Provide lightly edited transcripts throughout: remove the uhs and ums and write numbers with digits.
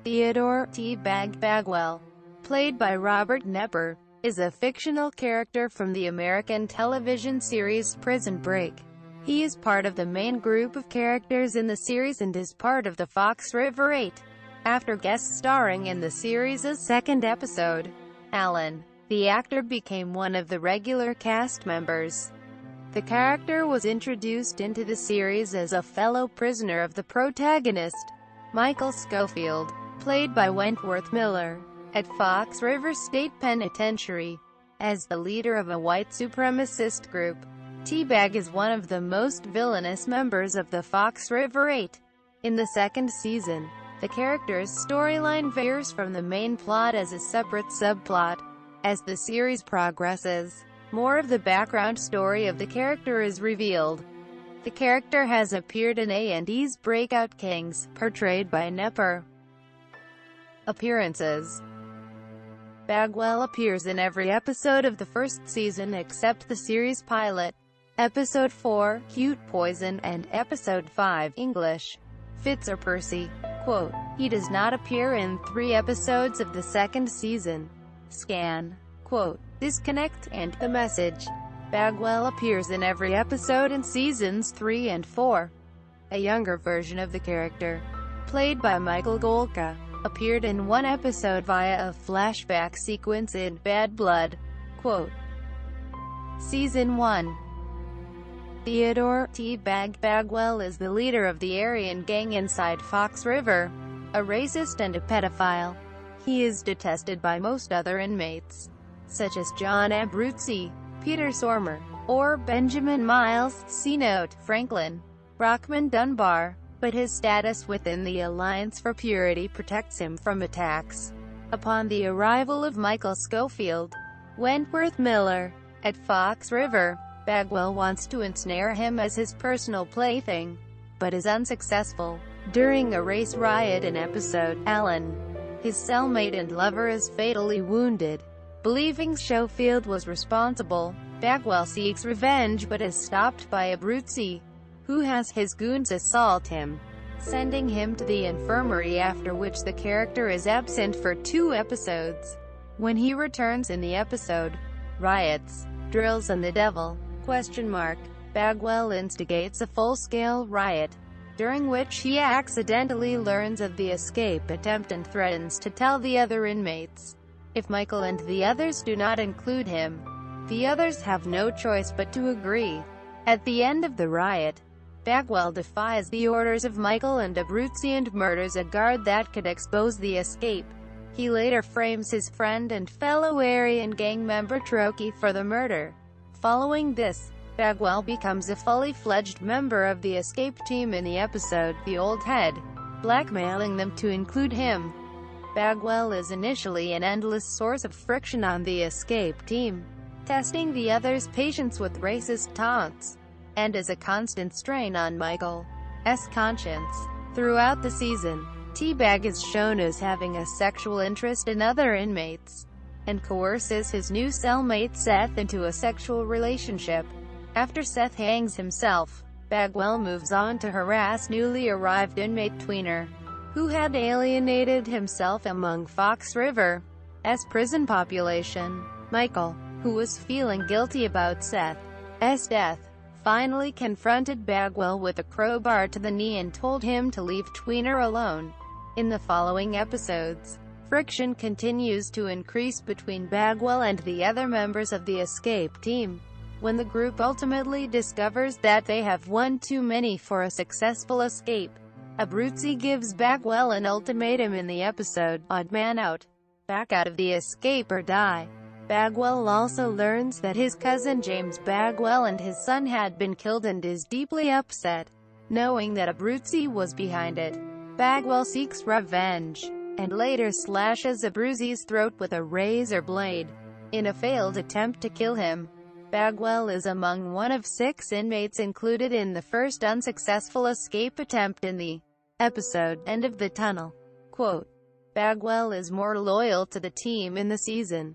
Theodore Bagwell, played by Robert Nepper, is a fictional character from the American television series Prison Break. He is part of the main group of characters in the series and is part of the Fox River 8. After guest starring in the series' second episode, Alan, the actor, became one of the regular cast members. The character was introduced into the series as a fellow prisoner of the protagonist, Michael Scofield, played by Wentworth Miller, at Fox River State Penitentiary. As the leader of a white supremacist group, T-Bag is one of the most villainous members of the Fox River 8. In the second season, the character's storyline veers from the main plot as a separate subplot. As the series progresses, more of the background story of the character is revealed. The character has appeared in A&E's Breakout Kings, portrayed by Nepper. Appearances. Bagwell appears in every episode of the first season except the series pilot, Episode 4, Cute Poison, and Episode 5, English, Fitz or Percy. Quote, he does not appear in 3 episodes of the second season, Scan, quote, Disconnect, and The Message. Bagwell appears in every episode in seasons 3 and 4. A younger version of the character, played by Michael Golka, appeared in one episode via a flashback sequence in Bad Blood. Quote, Season 1. Theodore Bagwell is the leader of the Aryan gang inside Fox River, a racist and a pedophile. He is detested by most other inmates, such as John Abruzzi, Peter Stormer, or Benjamin Miles, C. Note, Franklin Brockman Dunbar, but his status within the Alliance for Purity protects him from attacks. Upon the arrival of Michael Scofield, Wentworth Miller, at Fox River, Bagwell wants to ensnare him as his personal plaything, but is unsuccessful. During a race riot in episode, Alan, his cellmate and lover, is fatally wounded. Believing Schofield was responsible, Bagwell seeks revenge but is stopped by Abruzzi, who has his goons assault him, sending him to the infirmary, after which the character is absent for 2 episodes. When he returns in the episode, Riots, Drills and the Devil, Bagwell instigates a full-scale riot, during which he accidentally learns of the escape attempt and threatens to tell the other inmates. If Michael and the others do not include him, the others have no choice but to agree. At the end of the riot, Bagwell defies the orders of Michael and Abruzzi and murders a guard that could expose the escape. He later frames his friend and fellow Aryan gang member Troki for the murder. Following this, Bagwell becomes a fully fledged member of the escape team in the episode The Old Head, blackmailing them to include him. Bagwell is initially an endless source of friction on the escape team, testing the others' patience with racist taunts, and is a constant strain on Michael's conscience. Throughout the season, T-Bag is shown as having a sexual interest in other inmates, and coerces his new cellmate Seth into a sexual relationship. After Seth hangs himself, Bagwell moves on to harass newly arrived inmate Tweener, who had alienated himself among Fox River's prison population. Michael, who was feeling guilty about Seth's death, finally confronted Bagwell with a crowbar to the knee and told him to leave Tweener alone. In the following episodes, friction continues to increase between Bagwell and the other members of the escape team. When the group ultimately discovers that they have one too many for a successful escape, Abruzzi gives Bagwell an ultimatum in the episode, Odd Man Out. Back out of the escape or die. Bagwell also learns that his cousin James Bagwell and his son had been killed and is deeply upset, knowing that Abruzzi was behind it. Bagwell seeks revenge, and later slashes Abruzzi's throat with a razor blade, in a failed attempt to kill him. Bagwell is among one of 6 inmates included in the first unsuccessful escape attempt in the episode, End of the Tunnel. Quote, Bagwell is more loyal to the team in the season's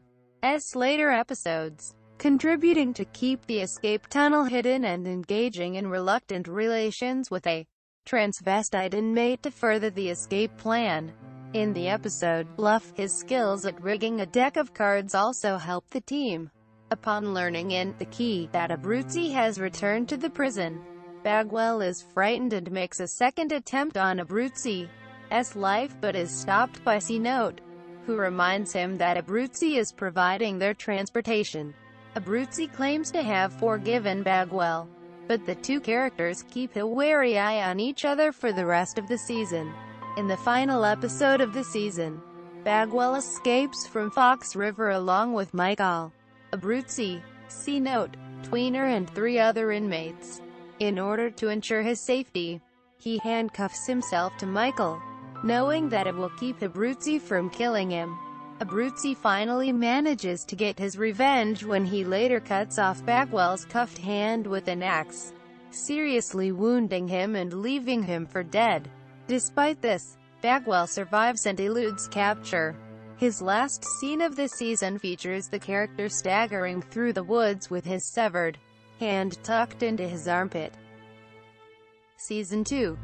later episodes, contributing to keep the escape tunnel hidden and engaging in reluctant relations with a transvestite inmate to further the escape plan. In the episode, Bluff, his skills at rigging a deck of cards also help the team. Upon learning in The Key that Abruzzi has returned to the prison, Bagwell is frightened and makes a second attempt on Abruzzi's life but is stopped by C-Note, who reminds him that Abruzzi is providing their transportation. Abruzzi claims to have forgiven Bagwell, but the two characters keep a wary eye on each other for the rest of the season. In the final episode of the season, Bagwell escapes from Fox River along with Michael, Abruzzi, C-Note, Tweener and 3 other inmates. In order to ensure his safety, he handcuffs himself to Michael, knowing that it will keep Abruzzi from killing him. Abruzzi finally manages to get his revenge when he later cuts off Bagwell's cuffed hand with an axe, seriously wounding him and leaving him for dead. Despite this, Bagwell survives and eludes capture. His last scene of the season features the character staggering through the woods with his severed hand tucked into his armpit. Season 2.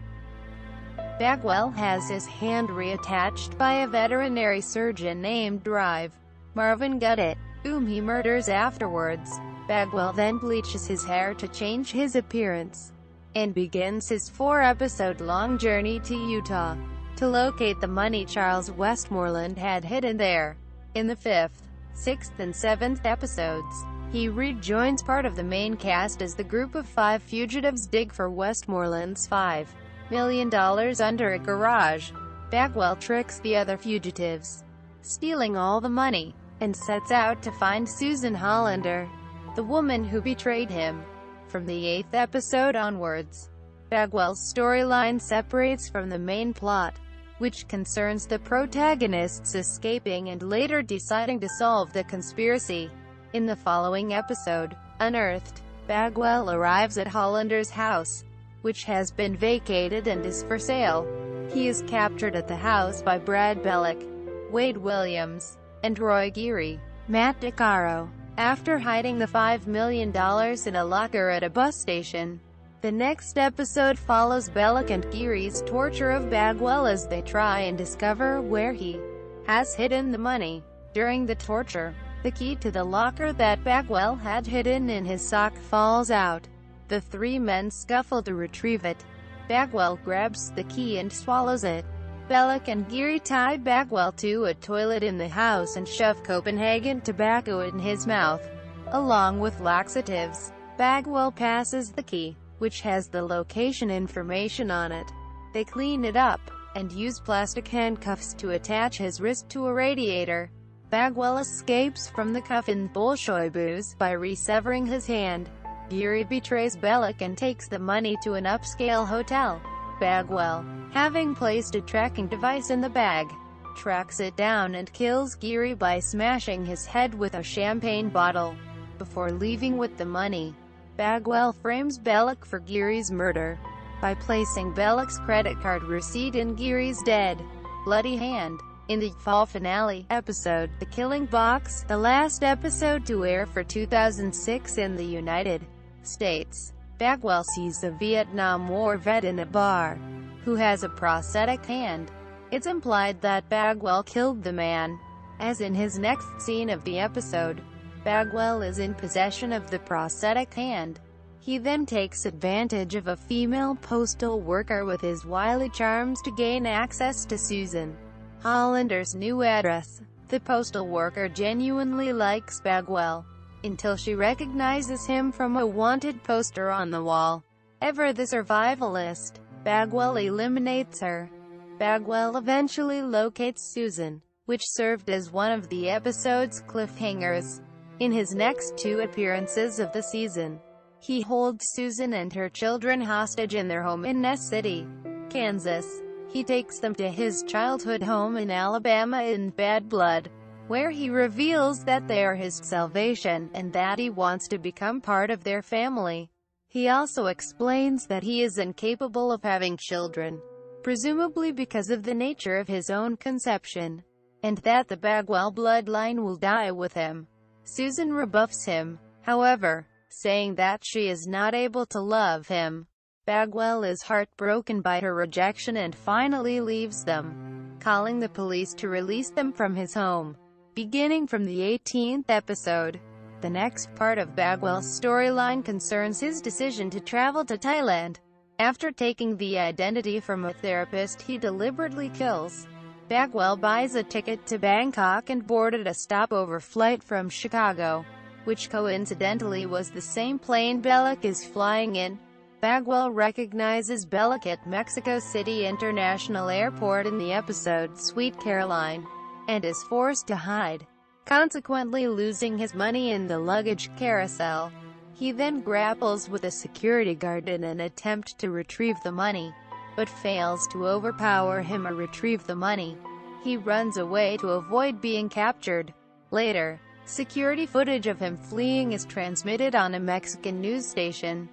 Bagwell has his hand reattached by a veterinary surgeon named Drive Marvin Guttit, whom he murders afterwards. Bagwell then bleaches his hair to change his appearance, and begins his 4-episode-long journey to Utah, to locate the money Charles Westmoreland had hidden there. In the 5th, 6th and 7th episodes, he rejoins part of the main cast as the group of 5 fugitives dig for Westmoreland's $5 million under a garage. Bagwell tricks the other fugitives, stealing all the money, and sets out to find Susan Hollander, the woman who betrayed him. From the 8th episode onwards, Bagwell's storyline separates from the main plot, which concerns the protagonists escaping and later deciding to solve the conspiracy. In the following episode, Unearthed, Bagwell arrives at Hollander's house, which has been vacated and is for sale. He is captured at the house by Brad Bellick, Wade Williams, and Roy Geary, Matt DeCaro, after hiding the $5 million in a locker at a bus station. The next episode follows Bellick and Geary's torture of Bagwell as they try and discover where he has hidden the money. During the torture, the key to the locker that Bagwell had hidden in his sock falls out. The 3 men scuffle to retrieve it. Bagwell grabs the key and swallows it. Bellick and Geary tie Bagwell to a toilet in the house and shove Copenhagen tobacco in his mouth, along with laxatives. Bagwell passes the key, which has the location information on it. They clean it up, and use plastic handcuffs to attach his wrist to a radiator. Bagwell escapes from the coffin Bolshoi booze by re-severing his hand. Geary betrays Bellick and takes the money to an upscale hotel. Bagwell, having placed a tracking device in the bag, tracks it down and kills Geary by smashing his head with a champagne bottle. Before leaving with the money, Bagwell frames Bellick for Geary's murder by placing Bellick's credit card receipt in Geary's dead, bloody hand. In the fall finale episode, The Killing Box, the last episode to air for 2006 in the United States, Bagwell sees a Vietnam War vet in a bar, who has a prosthetic hand. It's implied that Bagwell killed the man, as in his next scene of the episode, Bagwell is in possession of the prosthetic hand. He then takes advantage of a female postal worker with his wily charms to gain access to Susan Hollander's new address. The postal worker genuinely likes Bagwell, until she recognizes him from a wanted poster on the wall. Ever the survivalist, Bagwell eliminates her. Bagwell eventually locates Susan, which served as one of the episode's cliffhangers. In his next 2 appearances of the season, he holds Susan and her children hostage in their home in Ness City, Kansas. He takes them to his childhood home in Alabama in Bad Blood, where he reveals that they are his salvation, and that he wants to become part of their family. He also explains that he is incapable of having children, presumably because of the nature of his own conception, and that the Bagwell bloodline will die with him. Susan rebuffs him, however, saying that she is not able to love him. Bagwell is heartbroken by her rejection and finally leaves them. calling the police to release them from his home. Beginning from the 18th episode, the next part of Bagwell's storyline concerns his decision to travel to Thailand. After taking the identity from a therapist he deliberately kills, Bagwell buys a ticket to Bangkok and boarded a stopover flight from Chicago, which coincidentally was the same plane Bellick is flying in. Bagwell recognizes Bellick at Mexico City International Airport in the episode Sweet Caroline, and is forced to hide, consequently losing his money in the luggage carousel. He then grapples with a security guard in an attempt to retrieve the money, but fails to overpower him or retrieve the money. He runs away to avoid being captured. Later, security footage of him fleeing is transmitted on a Mexican news station.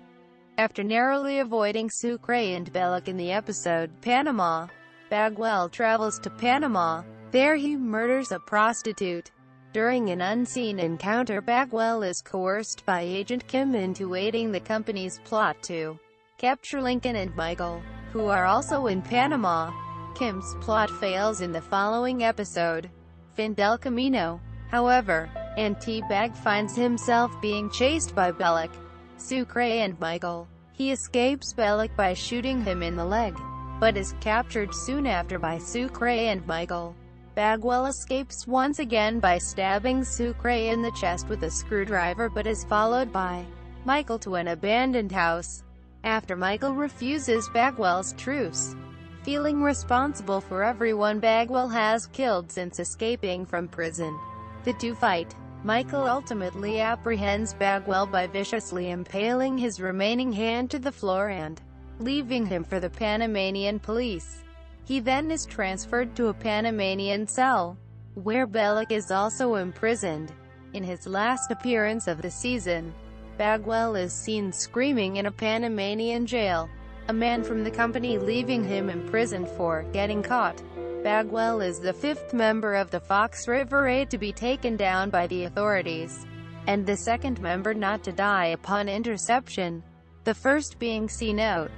After narrowly avoiding Sucre and Bellick in the episode Panama, Bagwell travels to Panama. There he murders a prostitute. During an unseen encounter, Bagwell is coerced by Agent Kim into aiding the company's plot to capture Lincoln and Michael, who are also in Panama. Kim's plot fails in the following episode, Fin del Camino, however, and T-Bag finds himself being chased by Bellick, Sucre and Michael. He escapes Bellick by shooting him in the leg, but is captured soon after by Sucre and Michael. Bagwell escapes once again by stabbing Sucre in the chest with a screwdriver but is followed by Michael to an abandoned house. After Michael refuses Bagwell's truce, feeling responsible for everyone Bagwell has killed since escaping from prison, the two fight. Michael ultimately apprehends Bagwell by viciously impaling his remaining hand to the floor and leaving him for the Panamanian police. He then is transferred to a Panamanian cell, where Bellick is also imprisoned. In his last appearance of the season, Bagwell is seen screaming in a Panamanian jail, a man from the company leaving him imprisoned for getting caught. Bagwell is the fifth member of the Fox River 8 to be taken down by the authorities, and the second member not to die upon interception, the first being C-Note.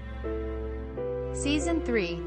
Season 3.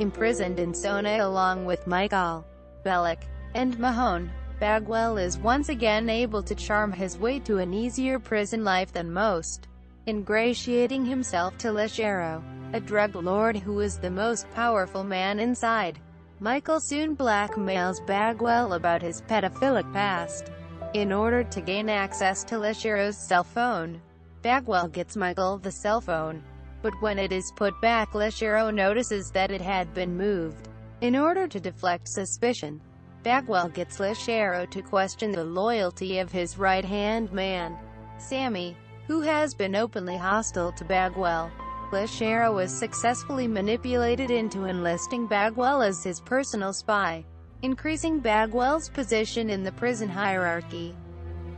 Imprisoned in Sona along with Michael, Bellick, and Mahone, Bagwell is once again able to charm his way to an easier prison life than most, ingratiating himself to Lechero, a drug lord who is the most powerful man inside. Michael soon blackmails Bagwell about his pedophilic past. In order to gain access to Lechero's cell phone, Bagwell gets Michael the cell phone, but when it is put back, Lechero notices that it had been moved. In order to deflect suspicion, Bagwell gets Lechero to question the loyalty of his right-hand man, Sammy, who has been openly hostile to Bagwell. Lechero is successfully manipulated into enlisting Bagwell as his personal spy, increasing Bagwell's position in the prison hierarchy.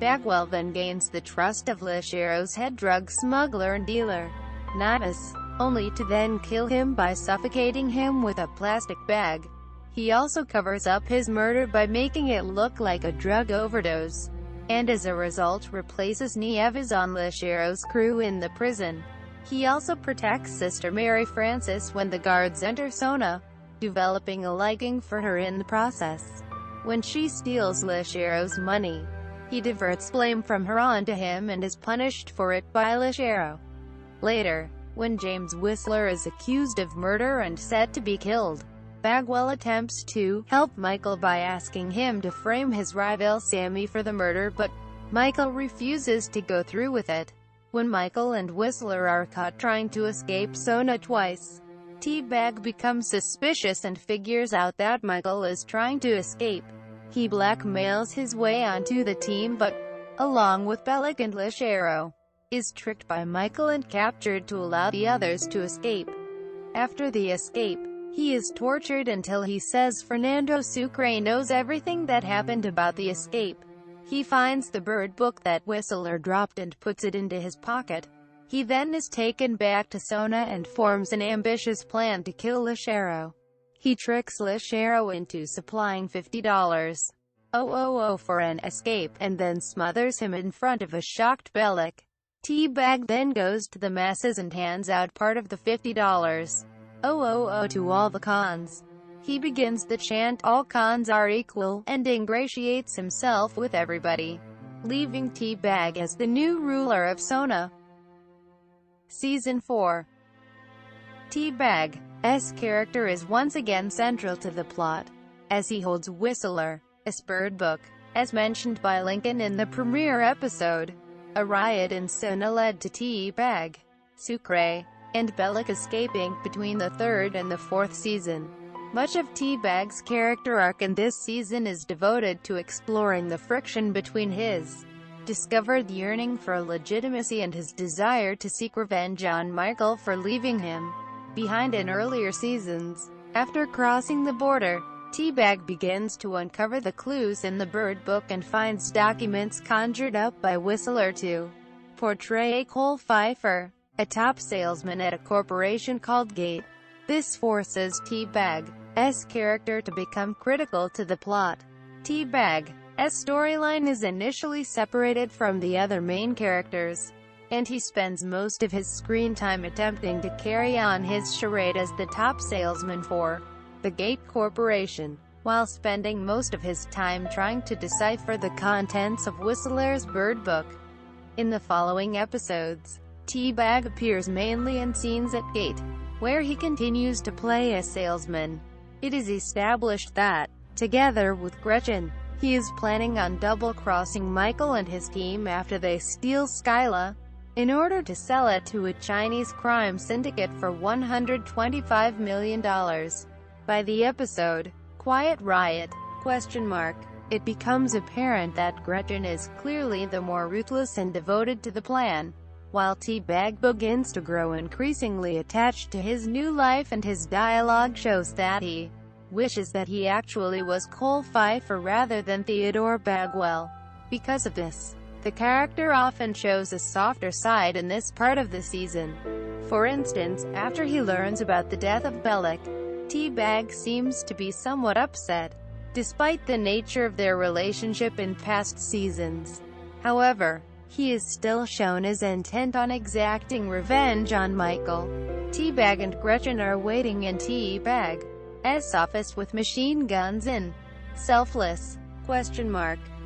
Bagwell then gains the trust of Lechero's head drug smuggler and dealer, Navas, only to then kill him by suffocating him with a plastic bag. He also covers up his murder by making it look like a drug overdose, and as a result replaces Nieves on Lechero's crew in the prison. He also protects Sister Mary Frances when the guards enter Sona, developing a liking for her in the process. When she steals Lechero's money, he diverts blame from her onto him and is punished for it by Lechero. Later, when James Whistler is accused of murder and set to be killed, Bagwell attempts to help Michael by asking him to frame his rival Sammy for the murder, but Michael refuses to go through with it. When Michael and Whistler are caught trying to escape Sona twice, T-Bag becomes suspicious and figures out that Michael is trying to escape. He blackmails his way onto the team but, along with Bellick and Lechero, is tricked by Michael and captured to allow the others to escape. After the escape, he is tortured until he says Fernando Sucre knows everything that happened about the escape. He finds the bird book that Whistler dropped and puts it into his pocket. He then is taken back to Sona and forms an ambitious plan to kill Lechero. He tricks Lechero into supplying $50,000 for an escape, and then smothers him in front of a shocked Bellick. T-Bag then goes to the masses and hands out part of the $50,000 to all the cons. He begins the chant "all cons are equal" and ingratiates himself with everybody, leaving T-Bag as the new ruler of Sona. Season 4. T-Bag's character is once again central to the plot, as he holds Whistler's bird book. As mentioned by Lincoln in the premiere episode, a riot in Sona led to T-Bag, Sucre, and Bellic escaping between the third and the fourth season. Much of T-Bag's character arc in this season is devoted to exploring the friction between his discovered yearning for legitimacy and his desire to seek revenge on Michael for leaving him behind in earlier seasons. After crossing the border, T-Bag begins to uncover the clues in the bird book and finds documents conjured up by Whistler to portray Cole Pfeiffer, a top salesman at a corporation called Gate. This forces T-Bag's character to become critical to the plot. T-Bag's storyline is initially separated from the other main characters, and he spends most of his screen time attempting to carry on his charade as the top salesman for the Gate Corporation, while spending most of his time trying to decipher the contents of Whistler's bird book. In the following episodes, T-Bag appears mainly in scenes at Gate, where he continues to play a salesman. It is established that, together with Gretchen, he is planning on double-crossing Michael and his team after they steal Skyla, in order to sell it to a Chinese crime syndicate for $125 million. By the episode, Quiet Riot? It becomes apparent that Gretchen is clearly the more ruthless and devoted to the plan, while T-Bag begins to grow increasingly attached to his new life, and his dialogue shows that he wishes that he actually was Cole Pfeiffer rather than Theodore Bagwell. Because of this, the character often shows a softer side in this part of the season. For instance, after he learns about the death of Bellic, T-Bag seems to be somewhat upset, despite the nature of their relationship in past seasons. However, he is still shown as intent on exacting revenge on Michael. T-Bag and Gretchen are waiting in T-Bag's office with machine guns in selfless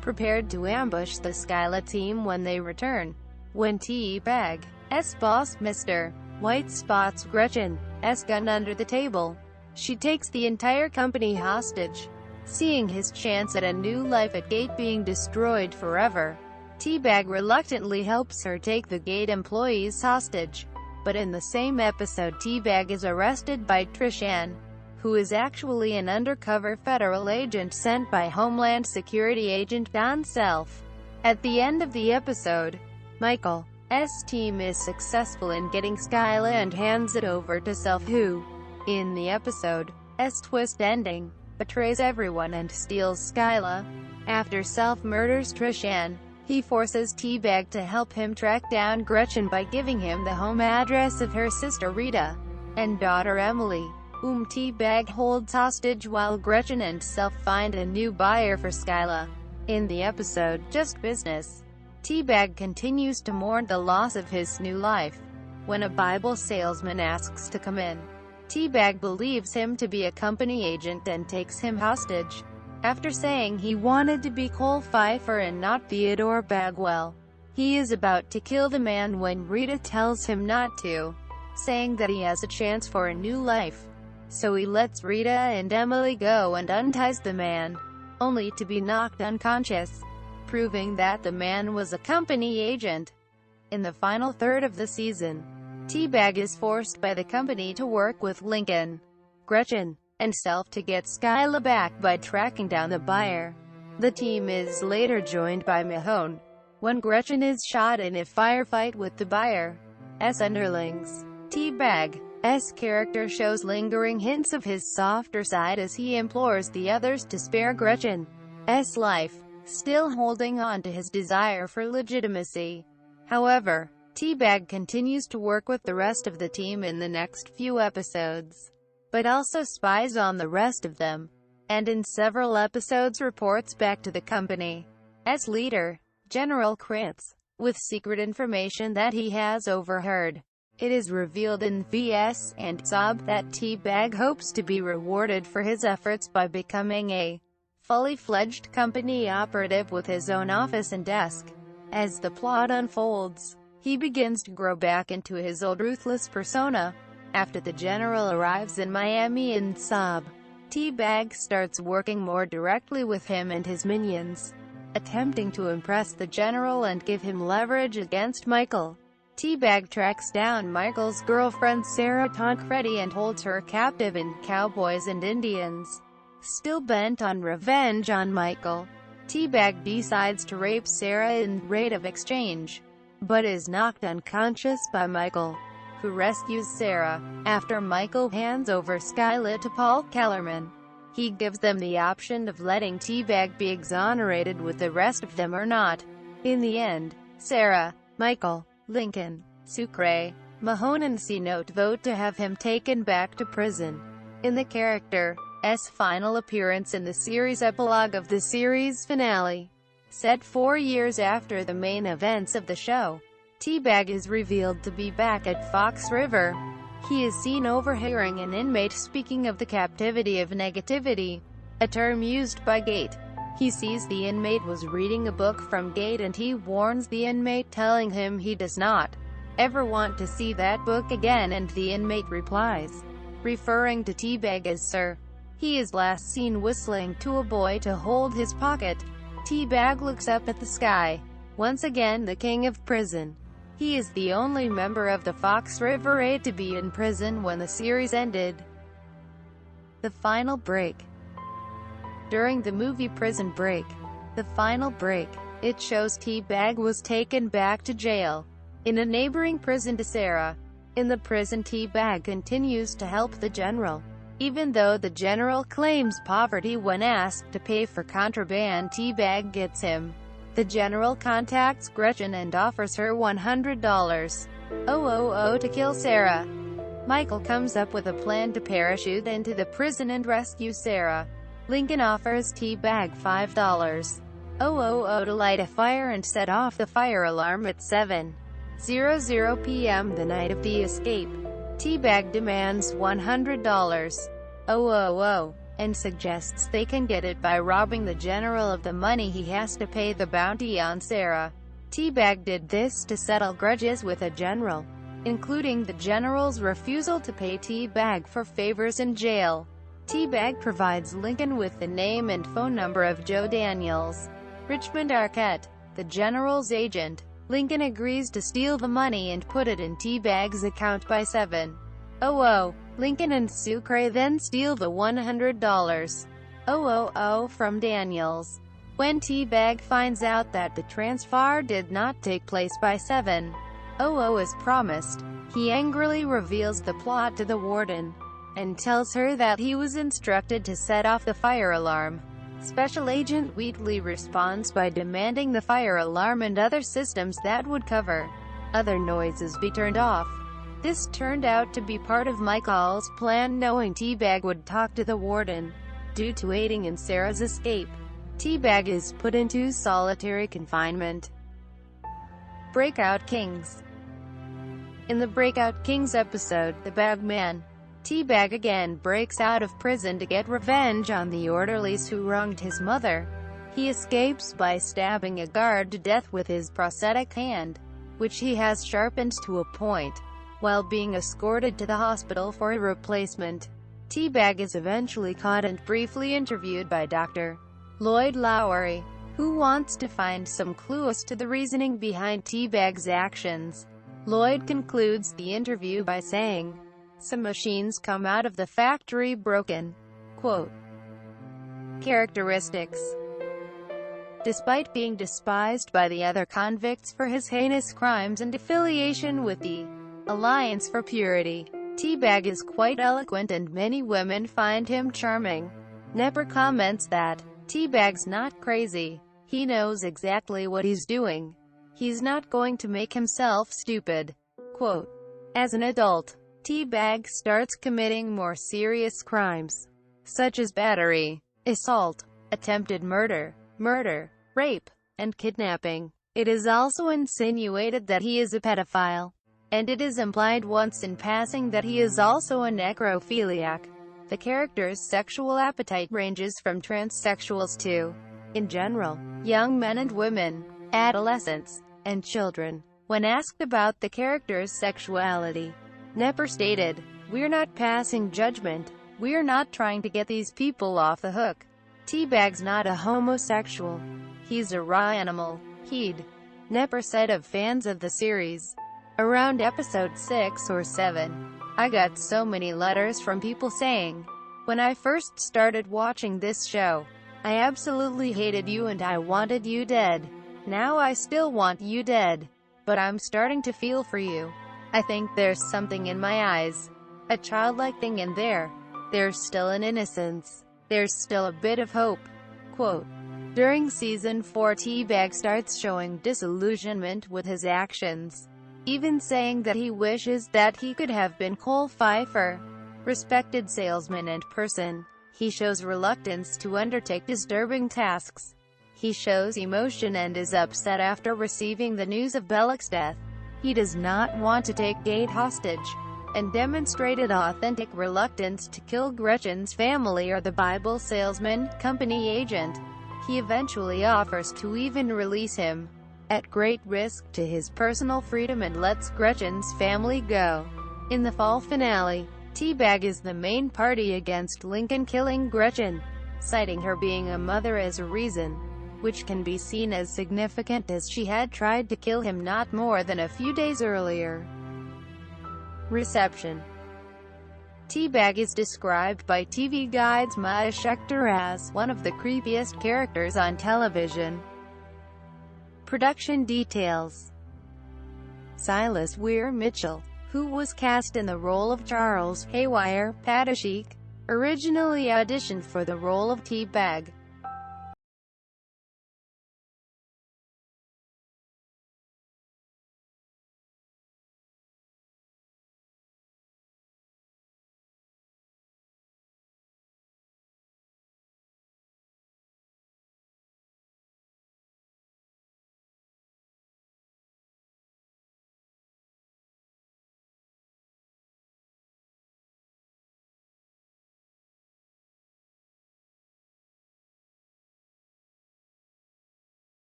prepared to ambush the Skyla team when they return. When T-Bag's boss, Mr. White, spots Gretchen's gun under the table, she takes the entire company hostage. Seeing his chance at a new life at Gate being destroyed forever, T-Bag reluctantly helps her take the Gate employees hostage. But in the same episode, T-Bag is arrested by Trishan, who is actually an undercover federal agent sent by Homeland Security agent Don Self. At the end of the episode, Michael's team is successful in getting Skyla and hands it over to Self, who, in the episode's twist ending, betrays everyone and steals Skyla. After Self murders Trishan, he forces T-Bag to help him track down Gretchen by giving him the home address of her sister Rita and daughter Emily, whom T-Bag holds hostage while Gretchen and Self find a new buyer for Skyla. In the episode Just Business, T-Bag continues to mourn the loss of his new life. When a Bible salesman asks to come in, T-Bag believes him to be a company agent and takes him hostage. After saying he wanted to be Cole Pfeiffer and not Theodore Bagwell, he is about to kill the man when Rita tells him not to, saying that he has a chance for a new life. So he lets Rita and Emily go and unties the man, only to be knocked unconscious, proving that the man was a company agent. In the final third of the season, T-Bag is forced by the company to work with Lincoln, Gretchen, and Self to get Skyla back by tracking down the buyer. The team is later joined by Mahone, when Gretchen is shot in a firefight with the buyer's underlings. T-Bag's character shows lingering hints of his softer side as he implores the others to spare Gretchen's life, still holding on to his desire for legitimacy. However, T-Bag continues to work with the rest of the team in the next few episodes, but also spies on the rest of them, and in several episodes reports back to the company as leader, General Kritz, with secret information that he has overheard. It is revealed in VS and Sob that T-Bag hopes to be rewarded for his efforts by becoming a fully fledged company operative with his own office and desk. As the plot unfolds, he begins to grow back into his old ruthless persona. After the general arrives in Miami in Sob, T-Bag starts working more directly with him and his minions, attempting to impress the general and give him leverage against Michael. T-Bag tracks down Michael's girlfriend Sarah Tancredi and holds her captive in Cowboys and Indians. Still bent on revenge on Michael, T-Bag decides to rape Sarah in rate of exchange, but is knocked unconscious by Michael, who rescues Sarah. After Michael hands over Skylar to Paul Kellerman, he gives them the option of letting T-Bag be exonerated with the rest of them or not. In the end, Sarah, Michael, Lincoln, Sucre, Mahone and C-Note vote to have him taken back to prison. In the character's final appearance in the series epilogue of the series finale, set 4 years after the main events of the show, T-Bag is revealed to be back at Fox River. He is seen overhearing an inmate speaking of the captivity of negativity, a term used by Gate. He sees the inmate was reading a book from Gate and he warns the inmate, telling him he does not ever want to see that book again, and the inmate replies, referring to T-Bag as Sir. He is last seen whistling to a boy to hold his pocket. T-Bag looks up at the sky. Once again the king of prison. He is the only member of the Fox River 8 to be in prison when the series ended. The Final Break. During the movie Prison Break, The Final Break, it shows T-Bag was taken back to jail in a neighboring prison to Sarah. In the prison, T-Bag continues to help the general. Even though the general claims poverty when asked to pay for contraband, T-Bag gets him. The general contacts Gretchen and offers her $100 to kill Sarah. Michael comes up with a plan to parachute into the prison and rescue Sarah. Lincoln offers T-Bag $5 to light a fire and set off the fire alarm at 7:00 p.m. the night of the escape. T-Bag demands $100 and suggests they can get it by robbing the general of the money he has to pay the bounty on Sarah. T-Bag did this to settle grudges with a general, including the general's refusal to pay T-Bag for favors in jail. T-Bag provides Lincoln with the name and phone number of Joe Daniels, Richmond Arquette, the general's agent. Lincoln agrees to steal the money and put it in T-Bag's account by 7:00. Lincoln and Sucre then steal the $100 from Daniels. When T-Bag finds out that the transfer did not take place by 7:00 as promised, he angrily reveals the plot to the warden, and tells her that he was instructed to set off the fire alarm. Special Agent Wheatley responds by demanding the fire alarm and other systems that would cover other noises be turned off. This turned out to be part of Michael's plan, knowing T-Bag would talk to the warden. Due to aiding in Sarah's escape, T-Bag is put into solitary confinement. Breakout Kings. In the Breakout Kings episode, The Bagman, T-Bag again breaks out of prison to get revenge on the orderlies who wronged his mother. He escapes by stabbing a guard to death with his prosthetic hand, which he has sharpened to a point, while being escorted to the hospital for a replacement. T-Bag is eventually caught and briefly interviewed by Dr. Lloyd Lowery, who wants to find some clues to the reasoning behind T-Bag's actions. Lloyd concludes the interview by saying, "Some machines come out of the factory broken." Quote, characteristics. Despite being despised by the other convicts for his heinous crimes and affiliation with the Alliance for Purity, T-Bag is quite eloquent and many women find him charming. Nepper comments that, "T-Bag's not crazy. He knows exactly what he's doing. He's not going to make himself stupid." Quote, as an adult, T-Bag starts committing more serious crimes, such as battery, assault, attempted murder, rape, and kidnapping. It is also insinuated that he is a pedophile. and it is implied once in passing that he is also a necrophiliac. The character's sexual appetite ranges from transsexuals to, in general, young men and women, adolescents, and children. When asked about the character's sexuality, Nepper stated, "We're not passing judgment. We're not trying to get these people off the hook. Teabag's not a homosexual. He's a raw animal, he'd," Nepper said of fans of the series. Around episode 6 or 7, I got so many letters from people saying, "When I first started watching this show, I absolutely hated you and I wanted you dead. Now I still want you dead. But I'm starting to feel for you. I think there's something in my eyes. A childlike thing in there. There's still an innocence. There's still a bit of hope." Quote. During season 4, Teabag starts showing disillusionment with his actions, even saying that he wishes that he could have been Cole Pfeiffer. Respected salesman and person, he shows reluctance to undertake disturbing tasks. He shows emotion and is upset after receiving the news of Belloq's death. He does not want to take Kate hostage, and demonstrated authentic reluctance to kill Gretchen's family or the Bible salesman, company agent. He eventually offers to even release him, at great risk to his personal freedom, and lets Gretchen's family go. In the fall finale, Teabag is the main party against Lincoln killing Gretchen, citing her being a mother as a reason, which can be seen as significant as she had tried to kill him not more than a few days earlier. Reception. Teabag is described by TV Guide's Maya Schechter as one of the creepiest characters on television. Production details. Silas Weir Mitchell, who was cast in the role of Charles Haywire Padashik, originally auditioned for the role of Teabag.